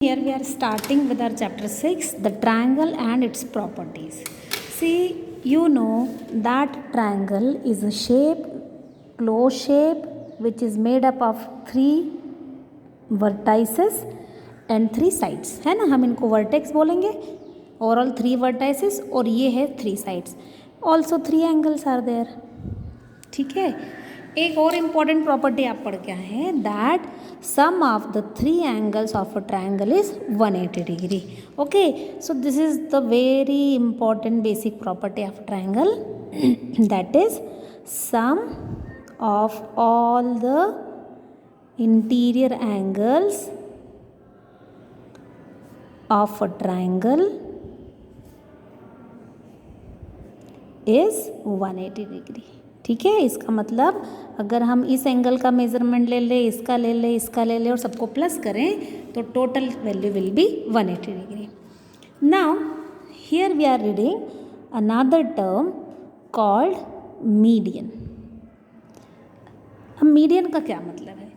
Here we are starting with our chapter 6, the triangle and its properties. See, you know that triangle is a shape, closed shape, which is made up of 3 vertices and 3 sides. है ना, हम इनको vertex बोलेंगे. Overall 3 vertices और ये है 3 sides. Also 3 angles are there. ठीक है. एक और इम्पॉर्टेंट प्रॉपर्टी आप पढ़ के आए हैं that sum of the 3 angles of a triangle is 180 degree. Okay, so this is the very important basic property of triangle that is sum of all the interior angles of a triangle is 180 degree. ठीक है, इसका मतलब अगर हम इस angle का measurement ले लें, इसका ले लें, इसका ले लें और सबको प्लस करें तो total value will be 180 degree. Now here we are reading another term called median. अब मीडियन का क्या मतलब है?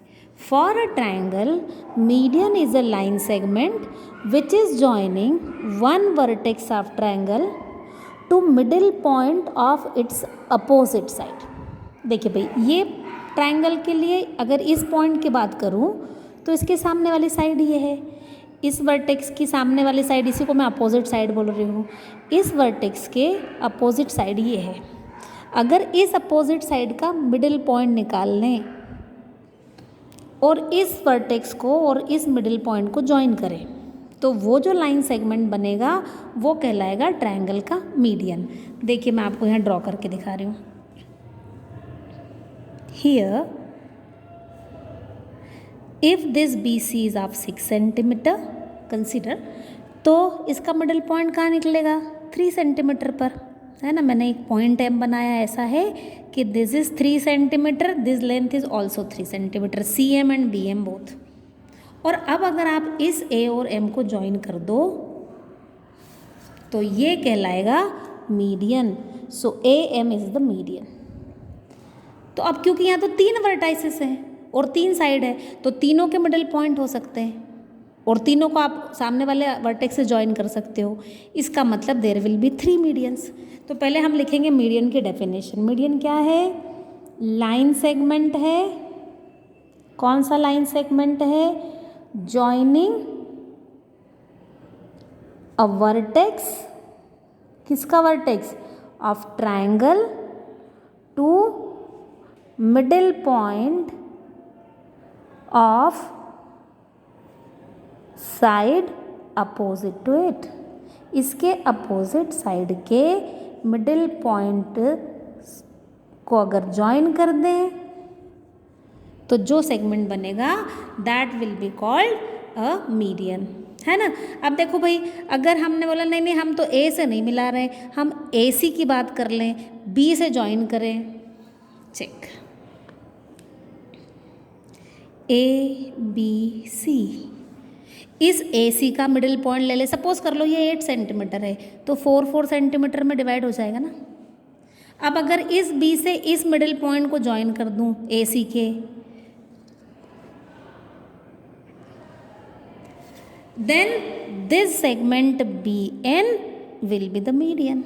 For a triangle median is a line segment which is joining one vertex of triangle to middle point of its opposite side. देखिए भाई, ये triangle के लिए अगर इस पॉइंट की बात करूं तो इसके सामने वाली साइड ये है. इस वर्टेक्स की सामने वाली साइड, इसी को मैं अपोजिट साइड बोल रही हूँ. इस वर्टेक्स के अपोजिट साइड ये है. अगर इस अपोजिट साइड का मिडिल पॉइंट निकाल लें और इस वर्टेक्स को और इस मिडिल पॉइंट को ज्वाइन करें तो वो जो लाइन सेगमेंट बनेगा वो कहलाएगा ट्रायंगल का मीडियन. देखिए, मैं आपको यहाँ ड्रॉ करके दिखा रही हूँ. Here if this BC is of 6 centimetre consider, तो इसका मिडिल पॉइंट कहाँ निकलेगा? 3 सेंटीमीटर पर, है ना. मैंने एक पॉइंट M बनाया ऐसा है कि this is 3 centimetre, this length is also 3 centimetre, CM and BM both. और अब अगर आप इस A और M को ज्वाइन कर दो तो ये कहलाएगा median. So AM is the median. तो अब क्योंकि यहाँ तो 3 वर्टाइसेस हैं और 3 साइड है तो तीनों के मिडिल पॉइंट हो सकते हैं और तीनों को आप सामने वाले वर्टेक्स से ज्वाइन कर सकते हो. इसका मतलब देयर विल बी 3 मीडियंस. तो पहले हम लिखेंगे मीडियन की डेफिनेशन. मीडियन क्या है? लाइन सेगमेंट है. कौन सा लाइन सेगमेंट है? जॉइनिंग अ वर्टेक्स, किसका vertex? Of triangle to middle point of side opposite to it. इसके अपोजिट साइड के मिडिल पॉइंट को अगर ज्वाइन कर दें तो जो सेगमेंट बनेगा that will be called a median, है ना. अब देखो भाई, अगर हमने बोला नहीं नहीं हम तो A से नहीं मिला रहे, हम AC की बात कर लें, B से ज्वाइन करें. Check ABC. इस AC का मिडिल पॉइंट ले ले. सपोज कर लो ये 8 सेंटीमीटर है तो 4 सेंटीमीटर में डिवाइड हो जाएगा ना. अब अगर इस B से इस मिडिल पॉइंट को ज्वाइन कर दूं AC के, then this segment BN will be the median.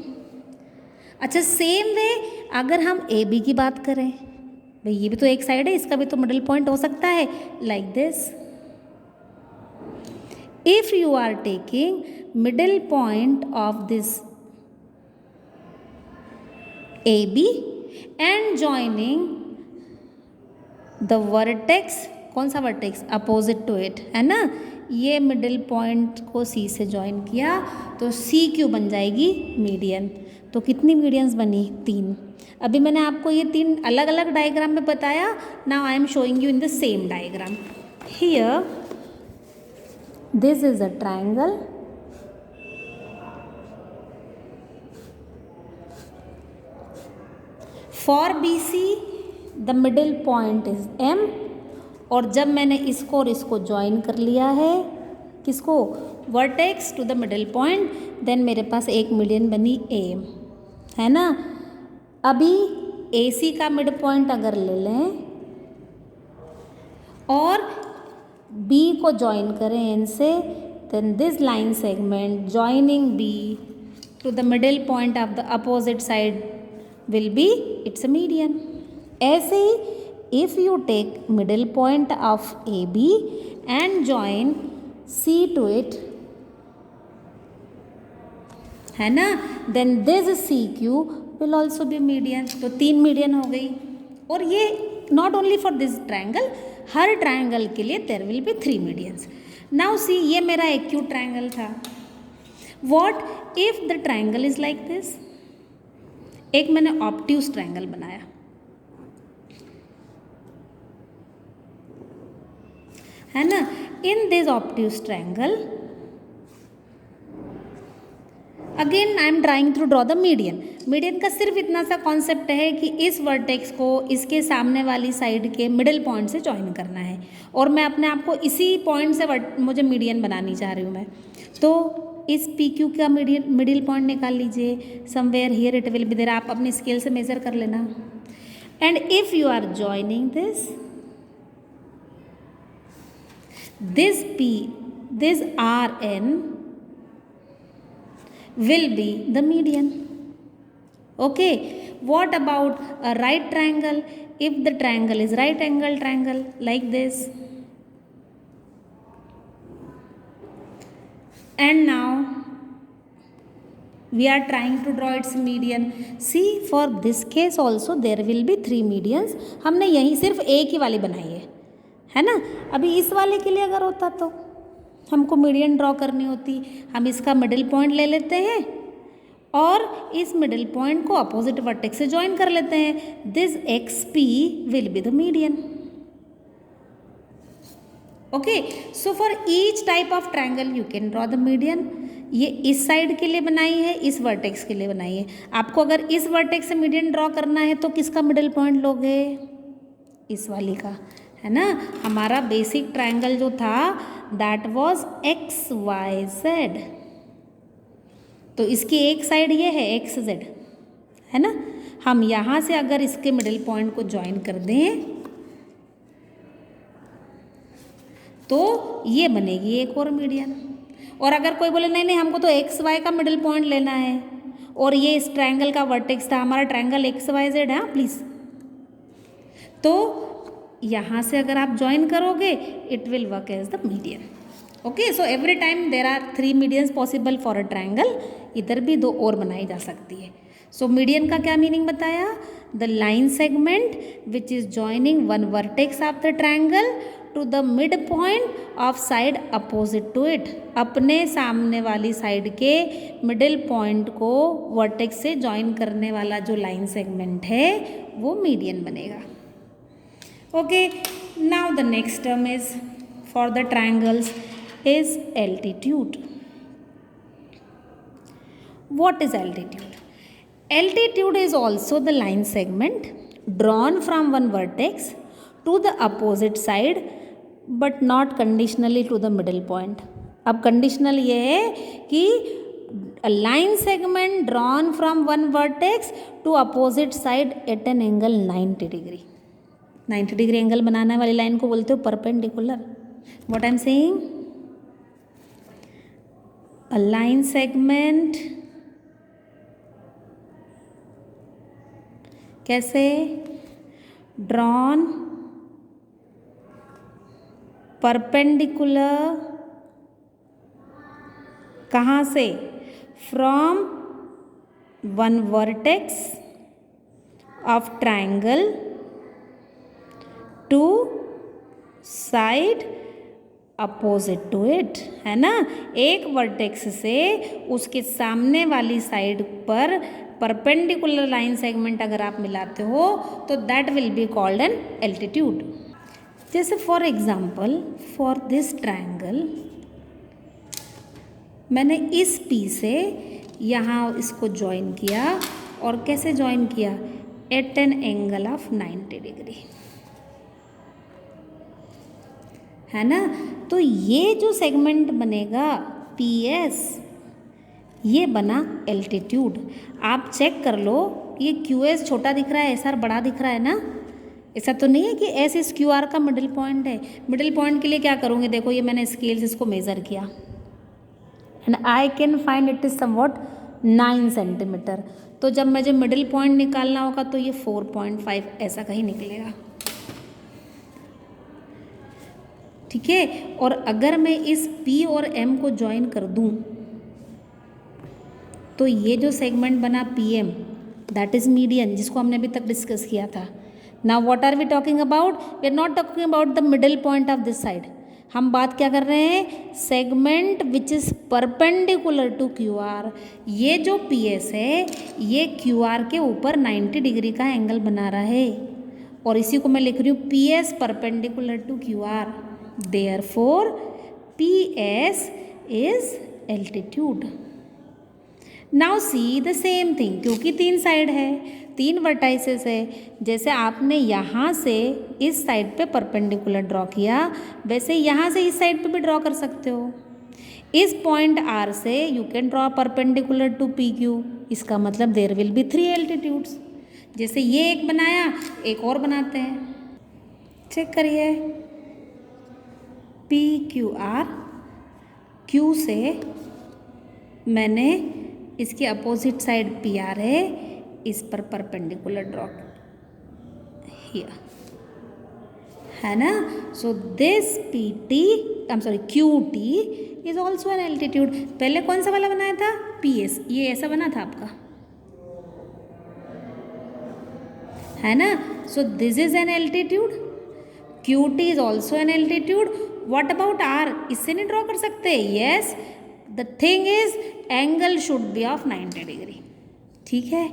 अच्छा, सेम वे अगर हम AB की बात करें, भाई ये भी तो एक साइड है, इसका भी तो मिडिल पॉइंट हो सकता है. Like this, if you are taking middle point of this AB and joining the vertex, कौन सा वर्टेक्स? अपोजिट टू इट, है ना. ये मिडिल पॉइंट को C से ज्वाइन किया तो CQ बन जाएगी मीडियन. तो कितनी मीडियंस बनी? 3. अभी मैंने आपको ये 3 अलग अलग डायग्राम में बताया. Now I am showing you in the same diagram. Here this is a triangle. For BC the middle point is M. और जब मैंने इसको और इसको ज्वाइन कर लिया है, किसको? Vertex to the middle point, then मेरे पास एक मीडियन बनी AM, है ना. अभी AC का मिड पॉइंट अगर ले लें और B को ज्वाइन करें N से then this line segment joining B to the middle point of the opposite side will be its median. ऐसे ही if you take middle point of AB and join C to it, है ना, then this CQ will also be median. तो 3 median हो गई. और ये not only for this triangle, her triangle के लिए there will be 3 medians. Now see, ये मेरा acute triangle था. What if the triangle is like this? एक मैंने obtuse triangle बनाया, है ना. In this obtuse triangle, again I am trying to draw the median. Median का सिर्फ इतना सा कॉन्सेप्ट है कि इस वर्टेक्स को इसके सामने वाली साइड के मिडिल पॉइंट से ज्वाइन करना है, और मैं अपने आप को इसी पॉइंट से मुझे मीडियन बनानी चाह रही हूँ मैं. तो इस पी क्यू का मिडिल पॉइंट निकाल लीजिए. Somewhere here it will be there. आप अपनी स्केल से मेजर कर लेना. And if you are joining this R N will be the median. Okay, what about a right triangle? If the triangle is right angle triangle like this, and now we are trying to draw its median. See, for this case also there will be 3 medians. हमने यहीं सिर्फ एक ही वाली बनाई है ना. अभी इस वाले के लिए अगर होता तो हमको मीडियन ड्रॉ करनी होती. हम इसका मिडिल पॉइंट ले लेते हैं और इस मिडिल पॉइंट को अपोजिट वर्टेक्स से ज्वाइन कर लेते हैं. This x P will be the median. Okay, so for each type of triangle you can draw the median. ये इस साइड के लिए बनाई है, इस वर्टेक्स के लिए बनाई है. आपको अगर इस वर्टेक्स से मीडियन ड्रॉ करना है तो किसका मिडिल पॉइंट लोगे? इस वाली का, है ना. हमारा बेसिक ट्रायंगल जो था that was X Y Z. तो इसकी एक साइड ये है एक्स जेड, है ना. हम यहाँ से अगर इसके मिडिल पॉइंट को ज्वाइन कर दें तो ये बनेगी एक और मीडियन. और अगर कोई बोले नहीं नहीं हमको तो एक्स वाई का मिडिल पॉइंट लेना है और ये इस ट्रायंगल का वर्टेक्स था, हमारा ट्रायंगल एक्स वाई जेड है, प्लीज़, तो यहाँ से अगर आप ज्वाइन करोगे it will work as the median. Okay, so every time there are 3 medians possible for a triangle. इधर भी 2 और बनाई जा सकती है. सो मीडियन का क्या मीनिंग बताया? The line segment which is joining one vertex of the triangle to the mid point of side opposite to it. अपने सामने वाली साइड के मिडिल पॉइंट को वर्टेक्स से ज्वाइन करने वाला जो लाइन सेगमेंट है वो मीडियन बनेगा. Okay, now the next term is for the triangles is altitude. What is altitude? Altitude is also the line segment drawn from one vertex to the opposite side but not conditionally to the middle point. अब conditional ये है कि a line segment drawn from one vertex to opposite side at an angle 90 degree. 90 degree angle बनाने वाली line को बोलते हो perpendicular. What I am saying? A line segment कैसे? Drawn perpendicular. कहाँ से? From one vertex of triangle to side opposite to it, है ना. एक वर्टेक्स से उसके सामने वाली साइड पर परपेंडिकुलर लाइन सेगमेंट अगर आप मिलाते हो तो that will be called an altitude. जैसे for example for this triangle मैंने इस पी से यहाँ इसको ज्वाइन किया. और कैसे ज्वाइन किया? At an angle of 90 degree, है ना. तो ये जो सेगमेंट बनेगा पी एस, ये बना एल्टीट्यूड. आप चेक कर लो, ये क्यू एस छोटा दिख रहा है, एस आर बड़ा दिख रहा है ना. ऐसा तो नहीं है कि एस इस क्यू आर का मिडिल पॉइंट है. मिडिल पॉइंट के लिए क्या करूँगी? देखो ये मैंने स्केल से इसको मेज़र किया, and I can find it is somewhat 9 centimetre. तो जब मुझे मिडिल पॉइंट निकालना होगा तो ये 4.5 ऐसा कहीं निकलेगा, ठीक है। और अगर मैं इस P और M को ज्वाइन कर दूं तो ये जो सेगमेंट बना PM, दैट इज मीडियन, जिसको हमने अभी तक डिस्कस किया था। Now what are we talking about? We are not talking about the middle point of this side. हम बात क्या कर रहे हैं? Segment which is perpendicular to QR। ये जो PS है ये QR के ऊपर 90 डिग्री का एंगल बना रहा है, और इसी को मैं लिख रही हूँ PS perpendicular to QR। Therefore PS is altitude. Now see the same thing, क्योंकि 3 साइड है, 3 वर्टाइसेस है। जैसे आपने यहाँ से इस साइड पे परपेंडिकुलर ड्रॉ किया, वैसे यहाँ से इस साइड पे भी ड्रॉ कर सकते हो। इस पॉइंट R से you can draw perpendicular to PQ। इसका मतलब देयर विल बी 3 एल्टीट्यूड्स। जैसे ये एक बनाया, एक और बनाते हैं, चेक करिए। PQR, Q से मैंने इसके अपोजिट साइड PR है, इस पर परपेंडिकुलर ड्रॉ हियर, है ना। So this QT is also an altitude. पहले कौन सा वाला बनाया था? PS, ये ऐसा बना था आपका, है ना। सो this is an altitude, QT is also an altitude. What about R? इससे नहीं ड्रॉ कर सकते? Yes, the thing is angle should be of 90 degree, ठीक है।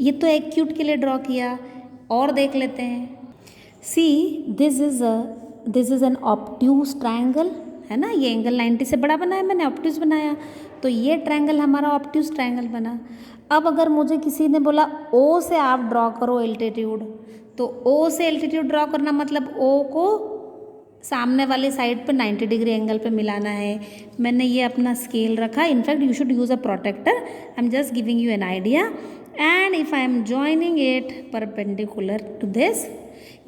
ये तो एक्यूट के लिए ड्रॉ किया, और देख लेते हैं। सी this is an obtuse triangle, है ना। ये एंगल 90 से बड़ा बनाया मैंने, ऑब्ट्यूज बनाया, तो ये ट्रायंगल हमारा ऑब्ट्यूज ट्रायंगल बना। अब अगर मुझे किसी ने बोला O से आप ड्रॉ करो एल्टीट्यूड, तो O से एल्टीट्यूड ड्रॉ करना मतलब O को सामने वाले साइड पे 90 डिग्री एंगल पे मिलाना है। मैंने ये अपना स्केल रखा। In fact you should use a protractor, I am just giving you an idea. And if I am joining it perpendicular to this,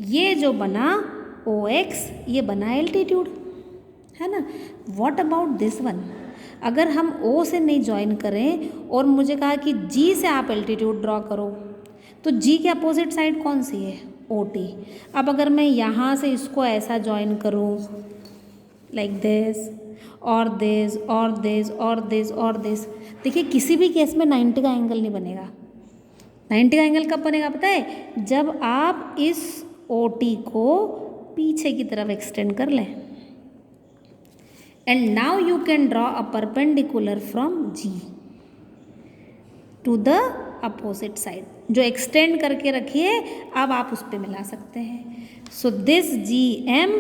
ये जो बना OX, ये बना एल्टीट्यूड, है ना। What about this one? अगर हम O से नहीं ज्वाइन करें और मुझे कहा कि G से आप एल्टीट्यूड ड्रॉ करो, तो G के अपोजिट साइड कौन सी है? OT। अब अगर मैं यहाँ से इसको ऐसा ज्वाइन करूँ, लाइक दिस और दिस और दिस और दिस और दिस, देखिए किसी भी केस में 90 का एंगल नहीं बनेगा। 90 का एंगल कब बनेगा पता है? जब आप इस OT को पीछे की तरफ एक्सटेंड कर लें। And now you can draw a perpendicular from G to the opposite side, जो एक्सटेंड करके रखिए, अब आप उस पर मिला सकते हैं। So this GM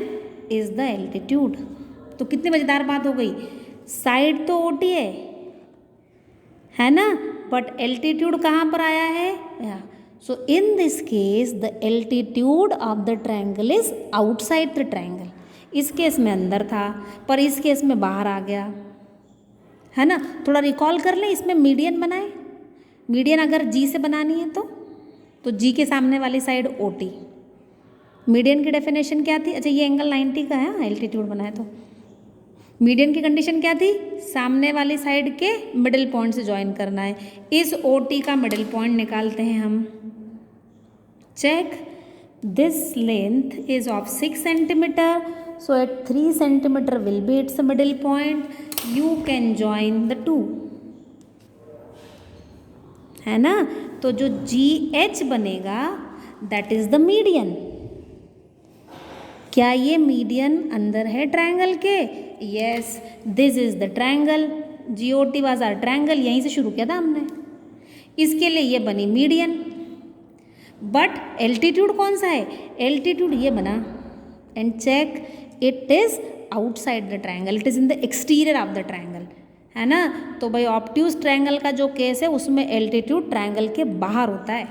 is the altitude. तो कितनी मज़ेदार बात हो गई, साइड तो OT है ना, बट एल्टीट्यूड कहाँ पर आया है? यहाँ। So in this case the altitude of the triangle is outside the triangle. इस केस में अंदर था, पर इस केस में बाहर आ गया, है ना। थोड़ा रिकॉल कर लें, इसमें मीडियन बनाए। मीडियन अगर G से बनानी है तो G के सामने वाली साइड OT। मीडियन की डेफिनेशन क्या थी? अच्छा, ये एंगल 90 का है, एल्टीट्यूड बनाया तो मीडियन की कंडीशन क्या थी? सामने वाली साइड के मिडिल पॉइंट से ज्वाइन करना है। इस OT का मिडिल पॉइंट निकालते हैं हम। Check, this length is of 6 centimetre, so at 3 centimetre will be its middle point. You can join the two, है ना। तो जो GH बनेगा दैट इज द मीडियन। क्या ये मीडियन अंदर है ट्रायंगल के? Yes, this is the triangle, GOT was our triangle, यहीं से शुरू किया था हमने। इसके लिए ये बनी मीडियन, बट एल्टीट्यूड कौन सा है? एल्टीट्यूड ये बना। And check, it is outside the triangle, it is in the exterior of the triangle, है ना। तो भाई ऑब्ट्यूज ट्रायंगल का जो केस है उसमें एल्टीट्यूड ट्रायंगल के बाहर होता है,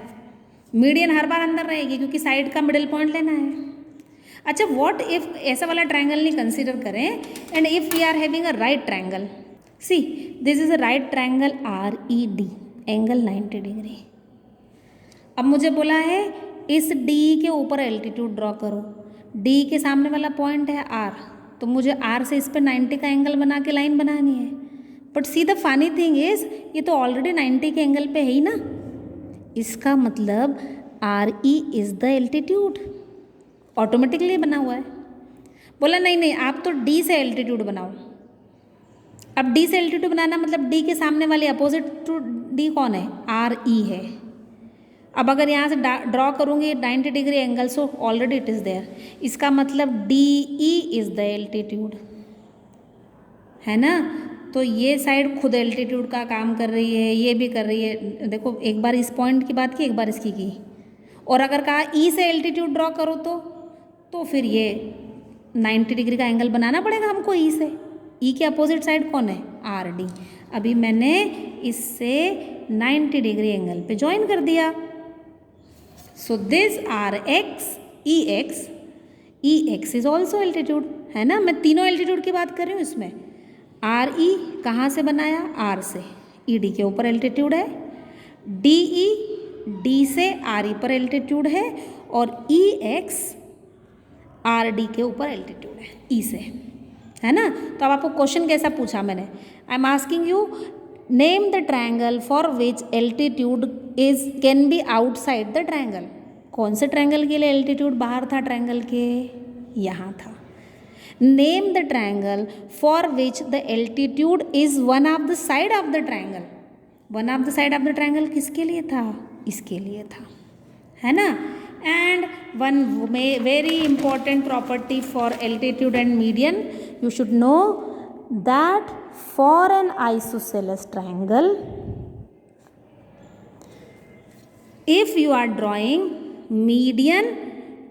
मीडियन हर बार अंदर रहेगी क्योंकि साइड का मिडिल पॉइंट लेना है। अच्छा, व्हाट इफ ऐसा वाला ट्रायंगल नहीं कंसीडर करें, and if we are having a right triangle, see this is a right triangle RED, angle 90 degree. अब मुझे बोला है इस D के ऊपर एल्टीट्यूड ड्रॉ करो, D के सामने वाला पॉइंट है R, तो मुझे R से इस पर 90 का एंगल बना के लाइन बनानी है। But see the funny thing is ये तो ऑलरेडी 90 के एंगल पे है ही ना, इसका मतलब R E is the altitude, automatically बना हुआ है। बोला नहीं नहीं आप तो डी से एल्टीट्यूड बनाओ। अब डी से एल्टीट्यूड बनाना मतलब डी के सामने वाली अपोजिट टू डी कौन है, आर ई है। अब अगर यहाँ से ड्रॉ करूँगी 90 degree angle, so already it is there, इसका मतलब D E is the altitude, है ना। तो ये साइड खुद एल्टीट्यूड का काम कर रही है, ये भी कर रही है। देखो एक बार इस पॉइंट की बात की, एक बार इसकी की, और अगर कहा ई से एल्टीट्यूड ड्रॉ करो तो फिर ये 90 डिग्री का एंगल बनाना पड़ेगा हमको ई से। ई के अपोजिट साइड कौन है, आर डी। अभी मैंने इससे 90 डिग्री एंगल पे ज्वाइन कर दिया। So this R X E X is also altitude, है ना। मैं तीनों एल्टीट्यूड की बात कर रही हूँ इसमें। आर ई कहाँ से बनाया, आर से, ई डी के ऊपर एल्टीट्यूड है। डी ई डी से आर ई पर एल्टीट्यूड है, और ई एक्स आर डी के ऊपर एल्टीट्यूड है ई से, है ना। तो अब आपको क्वेश्चन कैसा पूछा मैंने, I am asking you name the triangle for which altitude is can be outside the triangle. कौन से ट्रायंगल के लिए एल्टीट्यूड बाहर था ट्रायंगल के, यहाँ था। Name the triangle for which the altitude is one of the side of the triangle. One of the side of the triangle किसके लिए था, इसके लिए था, है ना। And one very important property for altitude and median, you should know that for an isosceles triangle, if you are drawing median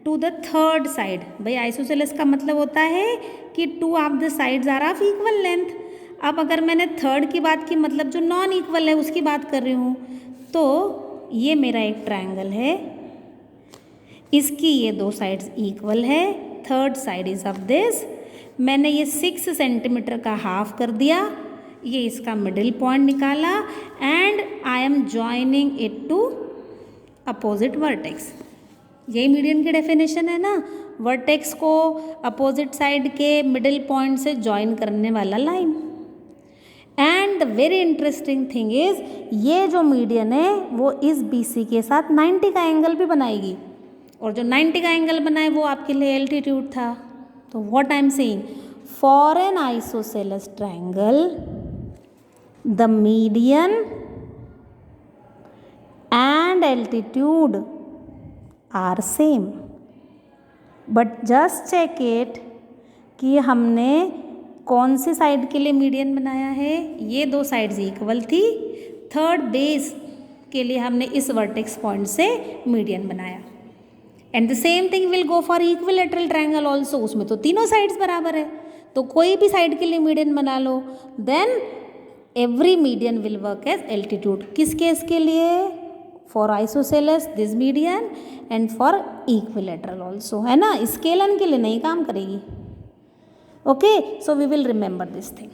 to the third side, भाई isosceles का मतलब होता है कि two of the sides are of equal length। अब अगर मैंने third की बात की, मतलब जो नॉन इक्वल है उसकी बात कर रही हूँ, तो ये मेरा एक ट्रायंगल है, इसकी ये दो साइड्स इक्वल है, third side is of this. मैंने ये 6 सेंटीमीटर का हाफ कर दिया, ये इसका मिडिल पॉइंट निकाला, and I am joining it to opposite vertex. यही मीडियन की डेफिनेशन है ना, वर्टेक्स को अपोजिट साइड के मिडिल पॉइंट से जॉइन करने वाला line. And the very interesting thing is, ये जो मीडियन है वो इस बी सी के साथ 90 का एंगल भी बनाएगी, और जो 90 का एंगल बनाए वो आपके लिए एल्टीट्यूड था। तो what I am saying, for an isosceles triangle the median and altitude are same, but just check it कि हमने कौन सी साइड के लिए मीडियन बनाया है। ये दो साइड्स इक्वल थी, थर्ड बेस के लिए हमने इस वर्टेक्स पॉइंट से मीडियन बनाया। And the same thing will go for equilateral triangle also, उसमें तो तीनों साइड्स बराबर है, तो कोई भी साइड के लिए मीडियन बना लो, then every median will work as altitude. किस केस के लिए, for isosceles this median, and for equilateral also, है ना। स्केलन के लिए नहीं काम करेगी। Okay, so we will remember this thing.